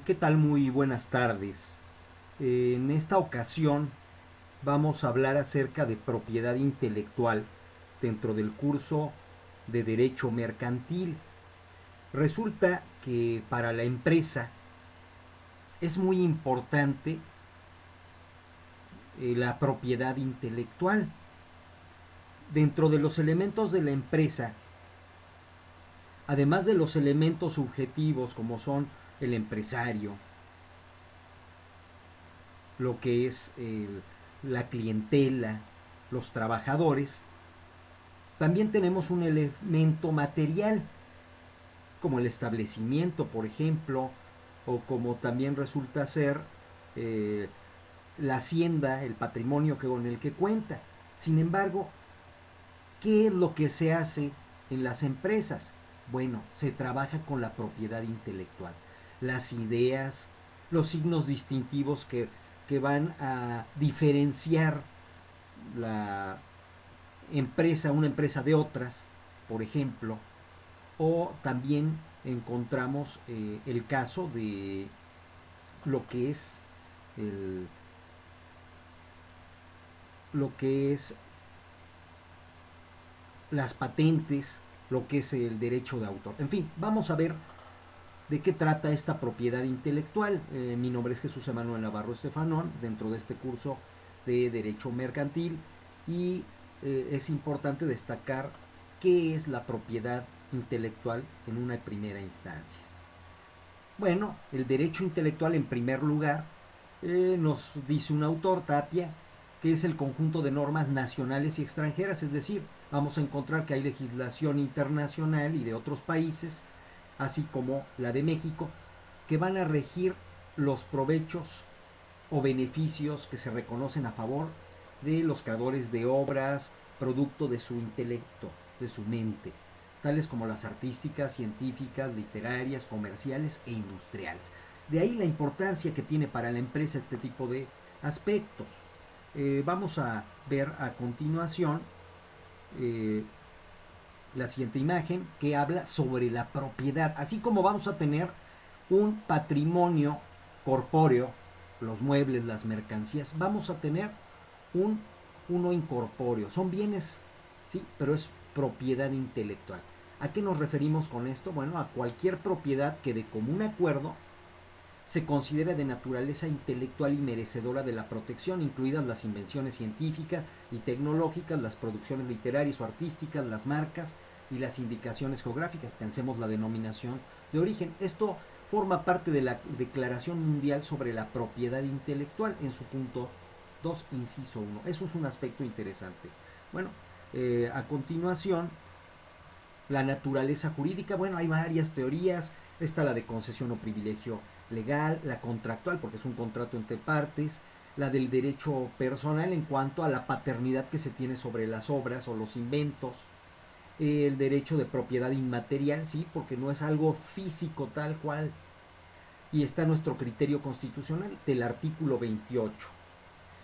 ¿Qué tal? Muy buenas tardes. En esta ocasión vamos a hablar acerca de propiedad intelectual dentro del curso de Derecho Mercantil. Resulta que para la empresa es muy importante la propiedad intelectual. Dentro de los elementos de la empresa, además de los elementos subjetivos como son el empresario, lo que es la clientela, los trabajadores, también tenemos un elemento material, como el establecimiento, por ejemplo, o como también resulta ser eh, la hacienda, el patrimonio con el que cuenta. Sin embargo, ¿qué es lo que se hace en las empresas? Bueno, se trabaja con la propiedad intelectual, las ideas, los signos distintivos que van a diferenciar la empresa, una empresa de otras, por ejemplo, o también encontramos el caso de lo que es el, lo que es las patentes, lo que es el derecho de autor. En fin, vamos a ver de qué trata esta propiedad intelectual. Mi nombre es Jesús Emanuel Navarro Estefanón, dentro de este curso de Derecho Mercantil, y es importante destacar qué es la propiedad intelectual en una primera instancia. Bueno, el derecho intelectual en primer lugar nos dice un autor, Tapia, que es el conjunto de normas nacionales y extranjeras, es decir, vamos a encontrar que hay legislación internacional y de otros países, así como la de México, que van a regir los provechos o beneficios que se reconocen a favor de los creadores de obras, producto de su intelecto, de su mente, tales como las artísticas, científicas, literarias, comerciales e industriales. De ahí la importancia que tiene para la empresa este tipo de aspectos. Vamos a ver a continuación eh, la siguiente imagen que habla sobre la propiedad, así como vamos a tener un patrimonio corpóreo, los muebles, las mercancías, vamos a tener un uno incorpóreo, son bienes, sí, pero es propiedad intelectual. ¿A qué nos referimos con esto? Bueno, a cualquier propiedad que de común acuerdo se considera de naturaleza intelectual y merecedora de la protección, incluidas las invenciones científicas y tecnológicas, las producciones literarias o artísticas, las marcas y las indicaciones geográficas. Pensemos la denominación de origen. Esto forma parte de la Declaración Mundial sobre la Propiedad Intelectual en su punto 2, inciso 1. Eso es un aspecto interesante. Bueno, a continuación, la naturaleza jurídica, bueno, hay varias teorías, está la de concesión o privilegio legal, la contractual, porque es un contrato entre partes, la del derecho personal en cuanto a la paternidad que se tiene sobre las obras o los inventos, el derecho de propiedad inmaterial, sí, porque no es algo físico tal cual, y está nuestro criterio constitucional del artículo 28.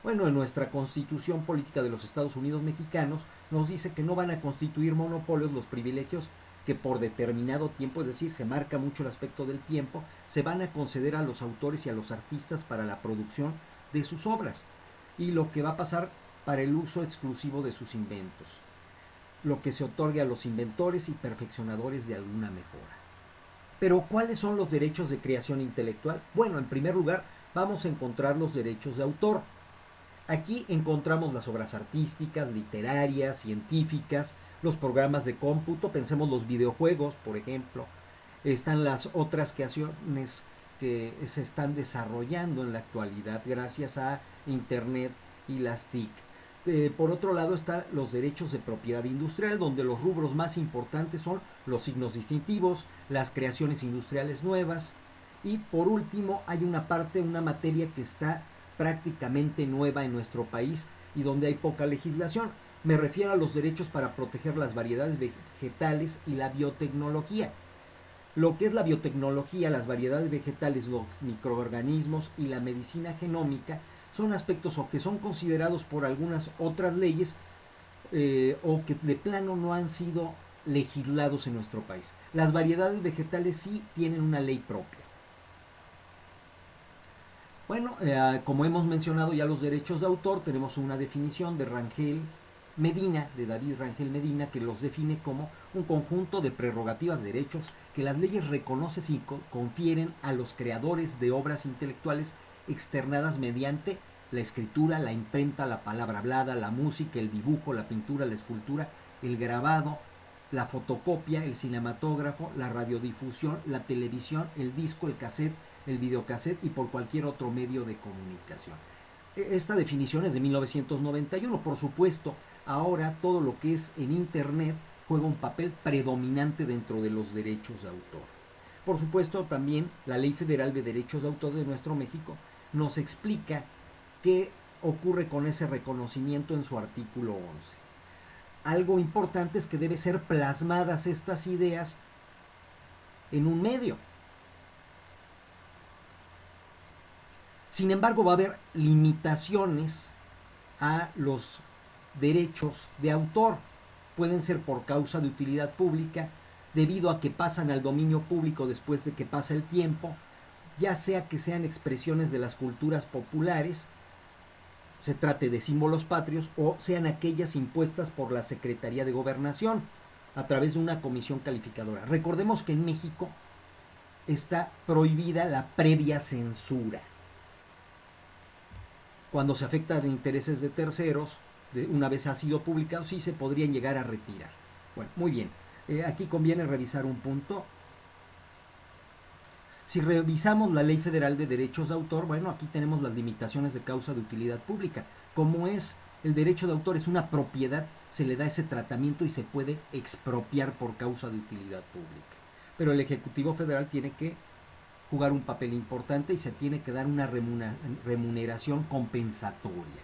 Bueno, en nuestra Constitución Política de los Estados Unidos Mexicanos nos dice que no van a constituir monopolios los privilegios que por determinado tiempo, es decir, se marca mucho el aspecto del tiempo, se van a conceder a los autores y a los artistas para la producción de sus obras y lo que va a pasar para el uso exclusivo de sus inventos, lo que se otorgue a los inventores y perfeccionadores de alguna mejora. Pero ¿cuáles son los derechos de creación intelectual? Bueno, en primer lugar, vamos a encontrar los derechos de autor. Aquí encontramos las obras artísticas, literarias, científicas, los programas de cómputo, pensemos los videojuegos, por ejemplo. Están las otras creaciones que se están desarrollando en la actualidad gracias a Internet y las TIC. Por otro lado están los derechos de propiedad industrial, donde los rubros más importantes son los signos distintivos, las creaciones industriales nuevas, y por último hay una parte, una materia que está prácticamente nueva en nuestro país y donde hay poca legislación. Me refiero a los derechos para proteger las variedades vegetales y la biotecnología. Lo que es la biotecnología, las variedades vegetales, los microorganismos y la medicina genómica son aspectos o que son considerados por algunas otras leyes o que de plano no han sido legislados en nuestro país. Las variedades vegetales sí tienen una ley propia. Bueno, como hemos mencionado ya los derechos de autor, tenemos una definición de Rangel Medina, de David Rangel Medina, que los define como un conjunto de prerrogativas, derechos que las leyes reconocen y confieren a los creadores de obras intelectuales externadas mediante la escritura, la imprenta, la palabra hablada, la música, el dibujo, la pintura, la escultura, el grabado, la fotocopia, el cinematógrafo, la radiodifusión, la televisión, el disco, el cassette, el videocassette y por cualquier otro medio de comunicación. Esta definición es de 1991, por supuesto. Ahora todo lo que es en Internet juega un papel predominante dentro de los derechos de autor. Por supuesto, también la Ley Federal de Derechos de Autor de nuestro México nos explica qué ocurre con ese reconocimiento en su artículo 11. Algo importante es que deben ser plasmadas estas ideas en un medio. Sin embargo, va a haber limitaciones a los derechos de autor. Pueden ser por causa de utilidad pública, debido a que pasan al dominio público después de que pasa el tiempo, ya sea que sean expresiones de las culturas populares, se trate de símbolos patrios, o sean aquellas impuestas por la Secretaría de Gobernación a través de una comisión calificadora. Recordemos que en México está prohibida la previa censura. Cuando se afecta de intereses de terceros, una vez ha sido publicado, sí se podrían llegar a retirar. Bueno, muy bien. Aquí conviene revisar un punto. Si revisamos la Ley Federal de Derechos de Autor, bueno, aquí tenemos las limitaciones de causa de utilidad pública. Como es el derecho de autor, es una propiedad, se le da ese tratamiento y se puede expropiar por causa de utilidad pública. Pero el Ejecutivo Federal tiene que jugar un papel importante y se tiene que dar una remuneración compensatoria.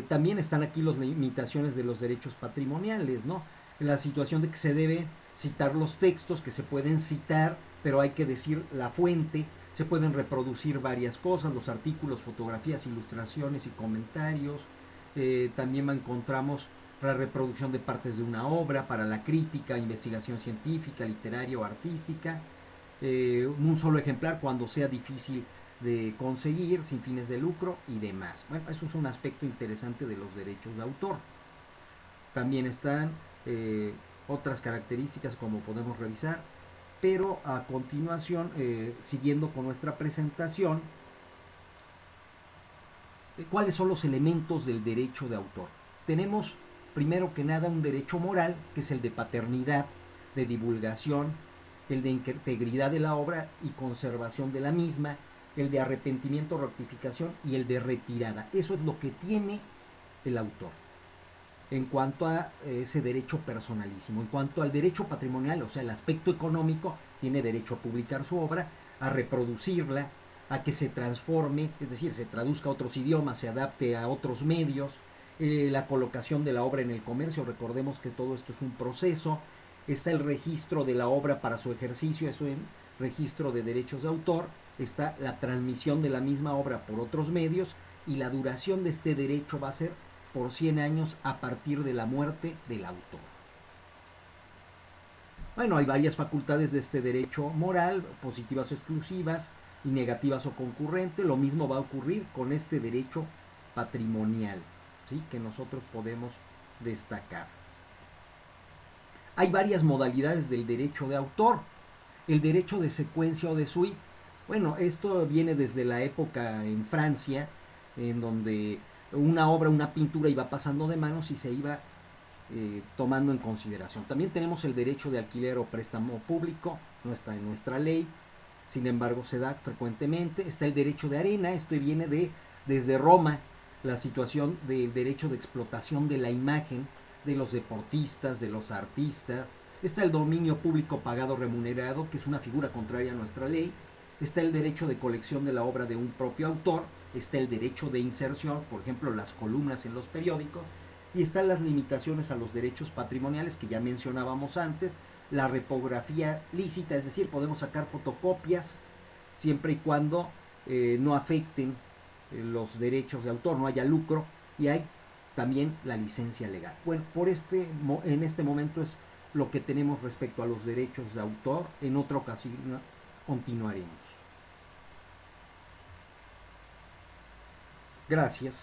También están aquí las limitaciones de los derechos patrimoniales, ¿no? En la situación de que se debe citar los textos, que se pueden citar, pero hay que decir la fuente, se pueden reproducir varias cosas, los artículos, fotografías, ilustraciones y comentarios. También encontramos la reproducción de partes de una obra para la crítica, investigación científica, literaria o artística. Un solo ejemplar cuando sea difícil de conseguir, sin fines de lucro y demás. Bueno, eso es un aspecto interesante de los derechos de autor. También están otras características como podemos revisar, pero a continuación, siguiendo con nuestra presentación, ¿cuáles son los elementos del derecho de autor? Tenemos primero que nada un derecho moral, que es el de paternidad, de divulgación, el de integridad de la obra y conservación de la misma, el de arrepentimiento, rectificación y el de retirada. Eso es lo que tiene el autor en cuanto a ese derecho personalísimo. En cuanto al derecho patrimonial, o sea, el aspecto económico, tiene derecho a publicar su obra, a reproducirla, a que se transforme, es decir, se traduzca a otros idiomas, se adapte a otros medios, la colocación de la obra en el comercio, recordemos que todo esto es un proceso, está el registro de la obra para su ejercicio, eso en registro de derechos de autor, está la transmisión de la misma obra por otros medios y la duración de este derecho va a ser por 100 años a partir de la muerte del autor. Bueno, hay varias facultades de este derecho moral, positivas o exclusivas, y negativas o concurrentes. Lo mismo va a ocurrir con este derecho patrimonial, ¿sí?, que nosotros podemos destacar. Hay varias modalidades del derecho de autor. El derecho de secuencia o de suite, bueno, esto viene desde la época en Francia, en donde una obra, una pintura iba pasando de manos y se iba tomando en consideración. También tenemos el derecho de alquiler o préstamo público, no está en nuestra ley, sin embargo se da frecuentemente. Está el derecho de arena, esto viene desde Roma, la situación del derecho de explotación de la imagen de los deportistas, de los artistas. Está el dominio público pagado remunerado, que es una figura contraria a nuestra ley. Está el derecho de colección de la obra de un propio autor. Está el derecho de inserción, por ejemplo, las columnas en los periódicos. Y están las limitaciones a los derechos patrimoniales que ya mencionábamos antes. La repografía lícita, es decir, podemos sacar fotocopias siempre y cuando no afecten los derechos de autor, no haya lucro, y hay también la licencia legal. Bueno, en este momento es lo que tenemos respecto a los derechos de autor. En otra ocasión continuaremos. Gracias.